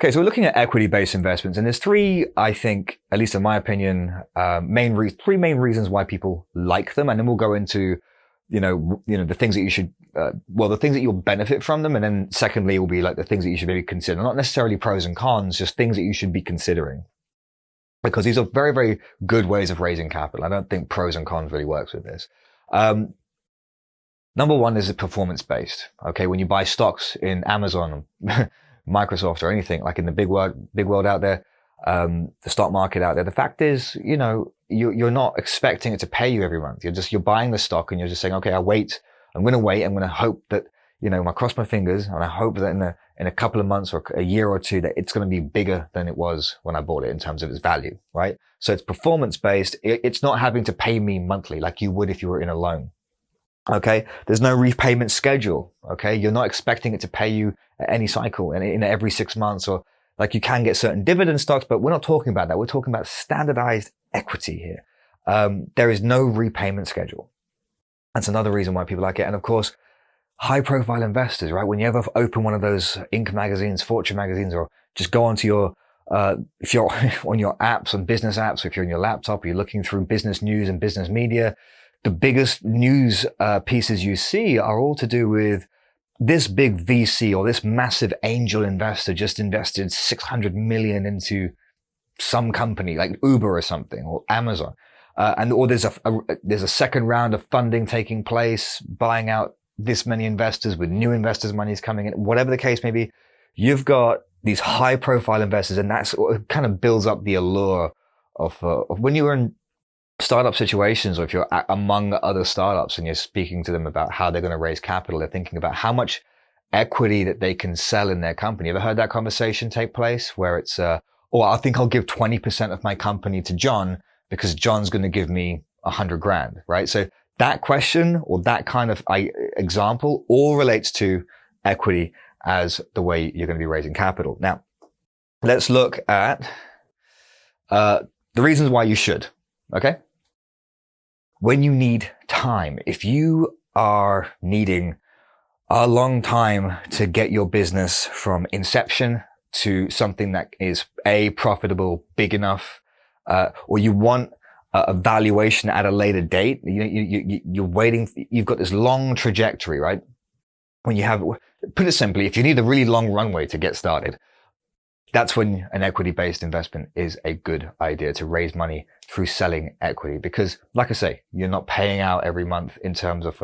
Okay, so we're looking at equity-based investments, and there's three, I think, at least in my opinion, three main reasons why people like them, and then we'll go into, the things that you should, the things that you'll benefit from them, and then secondly will be like the things that you should maybe consider, not necessarily pros and cons, just things that you should be considering, because these are very, very good ways of raising capital. I don't think pros and cons really works with this. Number one is performance-based. Okay, when you buy stocks in Amazon, Microsoft, or anything like in the big world out there, the stock market out there, the fact is, you're not expecting it to pay you every month. You're buying the stock and you're just saying, okay, I'm going to wait. I'm going to hope that, I cross my fingers and I hope that in a couple of months or a year or two that it's going to be bigger than it was when I bought it in terms of its value, right? So it's performance-based. It's not having to pay me monthly like you would if you were in a loan. Okay. There's no repayment schedule. Okay. You're not expecting it to pay you at any cycle and in every 6 months, or like you can get certain dividend stocks, but we're not talking about that. We're talking about standardized equity here. There is no repayment schedule. That's another reason why people like it. And of course, high profile investors, right? When you ever open one of those Inc. magazines, Fortune magazines, or just go onto your, if you're on your apps, on business apps, or if you're on your laptop, or you're looking through business news and business media, the biggest news pieces you see are all to do with this big VC or this massive angel investor just invested 600 million into some company like Uber or something, or Amazon. Or there's a second round of funding taking place, buying out this many investors with new investors' money's coming in. Whatever the case may be, you've got these high profile investors, and that's what kind of builds up the allure of when you're in startup situations, or if you're among other startups and you're speaking to them about how they're going to raise capital, they're thinking about how much equity that they can sell in their company. Ever heard that conversation take place where it's, I think I'll give 20% of my company to John because John's going to give me 100 grand, right? So that question or that kind of example all relates to equity as the way you're going to be raising capital. Now, let's look at the reasons why you should. Okay. When you need time, if you are needing a long time to get your business from inception to something that is profitable, big enough, or you want a valuation at a later date, you're waiting, you've got this long trajectory, right? Put it simply, if you need a really long runway to get started, that's when an equity-based investment is a good idea, to raise money through selling equity. Because, like I say, you're not paying out every month in terms of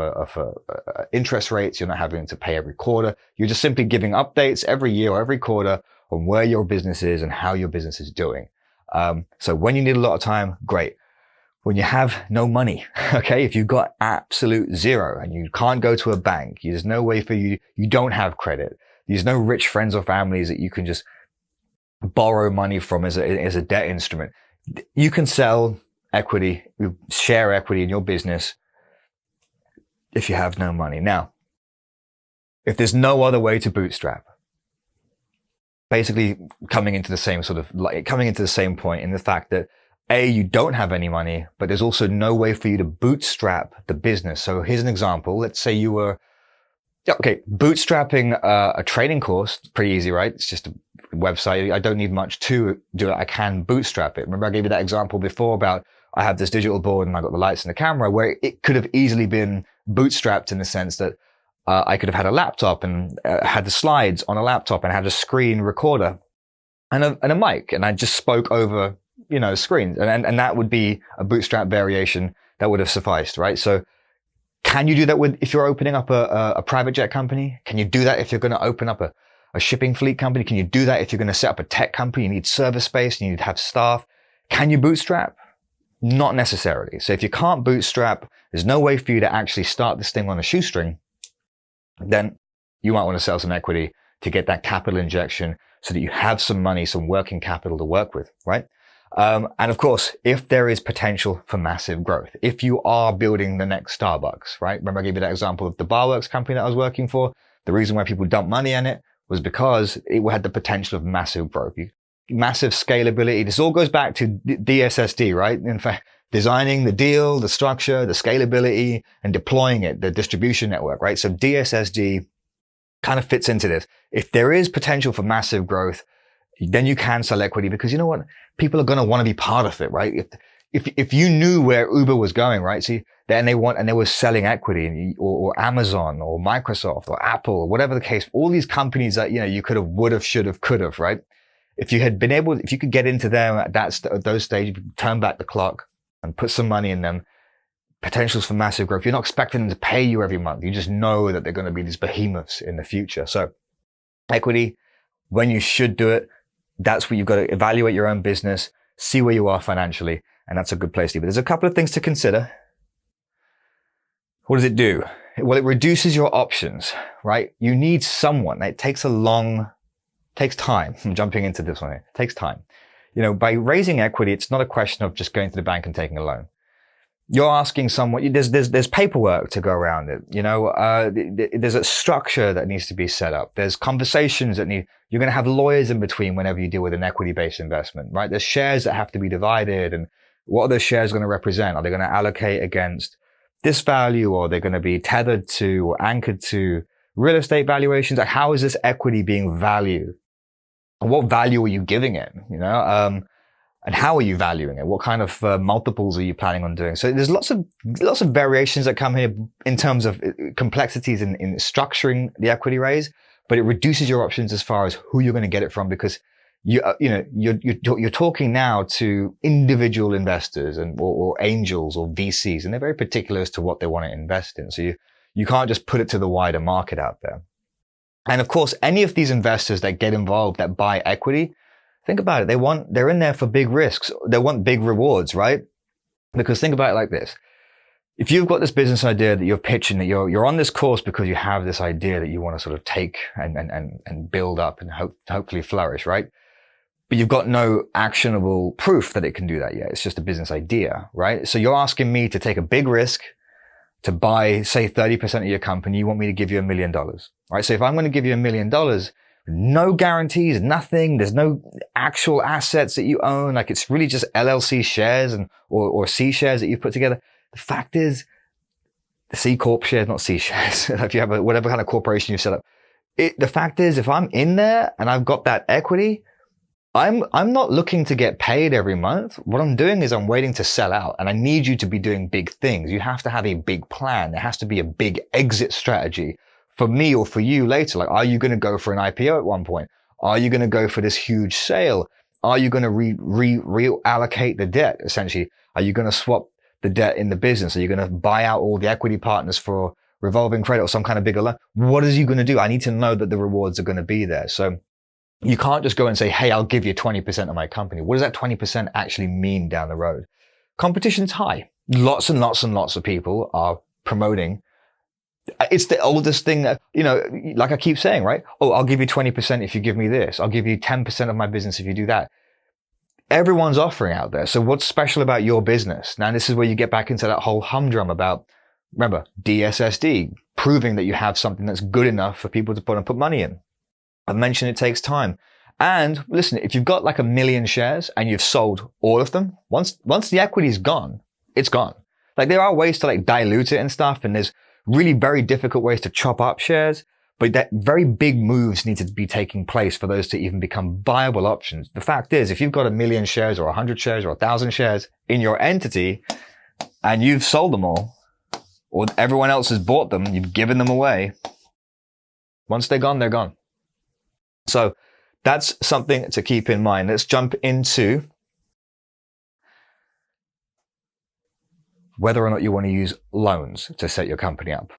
interest rates. You're not having to pay every quarter. You're just simply giving updates every year or every quarter on where your business is and how your business is doing. So when you need a lot of time, great. When you have no money, okay, if you've got absolute zero and you can't go to a bank, there's no way for you don't have credit. There's no rich friends or families that you can just borrow money from as a debt instrument. You can sell equity, share equity in your business if you have no money. Now, if there's no other way to bootstrap, basically coming into the same point in the fact that you don't have any money, but there's also no way for you to bootstrap the business. So here's an example. Let's say you were bootstrapping a training course, pretty easy, right? It's just a website. I don't need much to do it. I can bootstrap it. Remember I gave you that example before about I have this digital board and I got the lights and the camera, where it could have easily been bootstrapped in the sense that I could have had a laptop and had the slides on a laptop and had a screen recorder and a mic, and I just spoke over, screens, and that would be a bootstrap variation that would have sufficed, right? So can you do that if you're opening up a private jet company? Can you do that if you're going to open up a shipping fleet company? Can you do that if you're going to set up a tech company? You need server space, you need to have staff. Can you bootstrap? Not necessarily. So if you can't bootstrap, there's no way for you to actually start this thing on a shoestring, then you might want to sell some equity to get that capital injection so that you have some money, some working capital to work with, right? And of course, if there is potential for massive growth, if you are building the next Starbucks, right? Remember I gave you that example of the Barworks company that I was working for. The reason why people dumped money in it was because it had the potential of massive growth, massive scalability. This all goes back to DSSD, right? In fact, designing the deal, the structure, the scalability, and deploying it, the distribution network, right? So DSSD kind of fits into this. If there is potential for massive growth, then you can sell equity, because you know what? People are going to want to be part of it, right? If you knew where Uber was going, right? See, then they were selling equity, or Amazon or Microsoft or Apple or whatever the case, all these companies that, you could have, would have, should have, could have, right? If you could get into them at those stages, turn back the clock and put some money in them, potentials for massive growth. You're not expecting them to pay you every month. You just know that they're going to be these behemoths in the future. So equity, when you should do it, that's where you've got to evaluate your own business, see where you are financially, and that's a good place to be. There's a couple of things to consider. What does it do? Well, it reduces your options, right? You need someone. It takes time. I'm jumping into this one here. It takes time. By raising equity, it's not a question of just going to the bank and taking a loan. You're asking someone, there's paperwork to go around it. There's a structure that needs to be set up. There's conversations you're going to have lawyers in between whenever you deal with an equity-based investment, right? There's shares that have to be divided, and what are those shares going to represent? Are they going to allocate against this value, or are they going to be tethered to or anchored to real estate valuations? Like, how is this equity being valued? And what value are you giving it? And how are you valuing it? What kind of multiples are you planning on doing? So there's lots of variations that come here in terms of complexities in structuring the equity raise, but it reduces your options as far as who you're going to get it from, because you're talking now to individual investors or angels or VCs, and they're very particular as to what they want to invest in. So you can't just put it to the wider market out there. And of course, any of these investors that get involved, that buy equity, think about it. They're in there for big risks. They want big rewards, right? Because think about it like this. If you've got this business idea that you're pitching, that you're on this course because you have this idea that you want to sort of take and build up and hopefully flourish, right? But you've got no actionable proof that it can do that yet. It's just a business idea, right? So you're asking me to take a big risk to buy, say, 30% of your company. You want me to give you $1 million, right? So if I'm going to give you $1 million, no guarantees, nothing. There's no actual assets that you own. Like, it's really just LLC shares or C shares that you've put together. The fact is, the C Corp shares, not C shares. If you have whatever kind of corporation you've set up. The fact is, if I'm in there and I've got that equity, I'm not looking to get paid every month. What I'm doing is I'm waiting to sell out, and I need you to be doing big things. You have to have a big plan. There has to be a big exit strategy for me or for you later. Like, are you going to go for an IPO at one point? Are you going to go for this huge sale? Are you going to reallocate the debt? Essentially, are you going to swap the debt in the business? Are you going to buy out all the equity partners for revolving credit or some kind of bigger loan? What is you going to do? I need to know that the rewards are going to be there. So you can't just go and say, hey, I'll give you 20% of my company. What does that 20% actually mean down the road? Competition's high. Lots and lots and lots of people are promoting. It's the oldest thing that, like I keep saying, right? Oh, I'll give you 20% if you give me this. I'll give you 10% of my business if you do that. Everyone's offering out there. So what's special about your business? Now, this is where you get back into that whole humdrum about, remember, DSSD, proving that you have something that's good enough for people to put money in. I've mentioned it takes time. And listen, if you've got like 1 million shares and you've sold all of them, once the equity's gone, it's gone. Like, there are ways to like dilute it and stuff, and there's really very difficult ways to chop up shares, but that very big moves need to be taking place for those to even become viable options. The fact is, if you've got 1 million shares or 100 shares or 1,000 shares in your entity and you've sold them all, or everyone else has bought them, you've given them away, once they're gone, they're gone. So that's something to keep in mind. Let's jump into whether or not you want to use loans to set your company up.